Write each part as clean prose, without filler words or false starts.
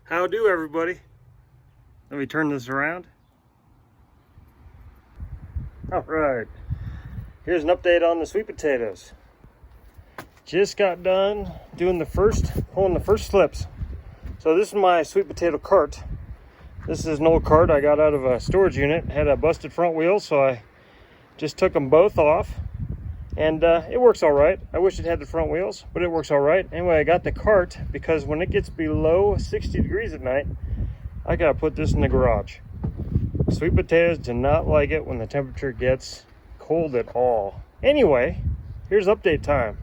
How do, everybody? Let me turn this around. All right, here's an update on the sweet potatoes. Just got done doing pulling the first slips. So this is my sweet potato cart. This is an old cart I got out of a storage unit. It had a busted front wheel, so I just took them both off. And it works all right. I wish it had the front wheels, but it works all right. Anyway, I got the cart because when it gets below 60 degrees at night, I gotta put this in the garage. Sweet potatoes do not like it when the temperature gets cold at all. Anyway, here's update time.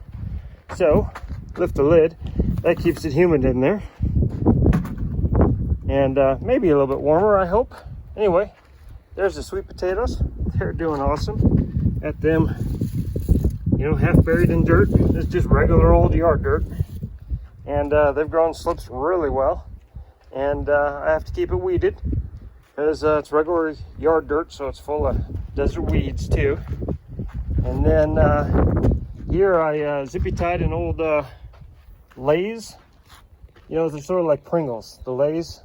So, lift the lid. That keeps it humid in there. And maybe a little bit warmer, I hope. Anyway, there's the sweet potatoes. They're doing awesome. At them, half buried in dirt. It's just regular old yard dirt. And they've grown slips really well. And I have to keep it weeded because it's regular yard dirt, so it's full of desert weeds too. And then here I zippy tied an old Lay's. They're sort of like Pringles, the Lay's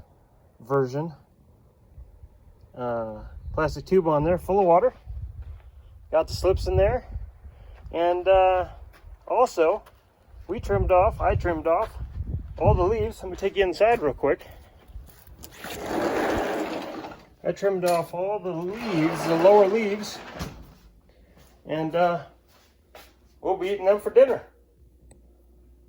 version. Plastic tube on there full of water. Got the slips in there. And also, I trimmed off all the leaves. Let me take you inside real quick. I trimmed off all the leaves, the lower leaves, and we'll be eating them for dinner.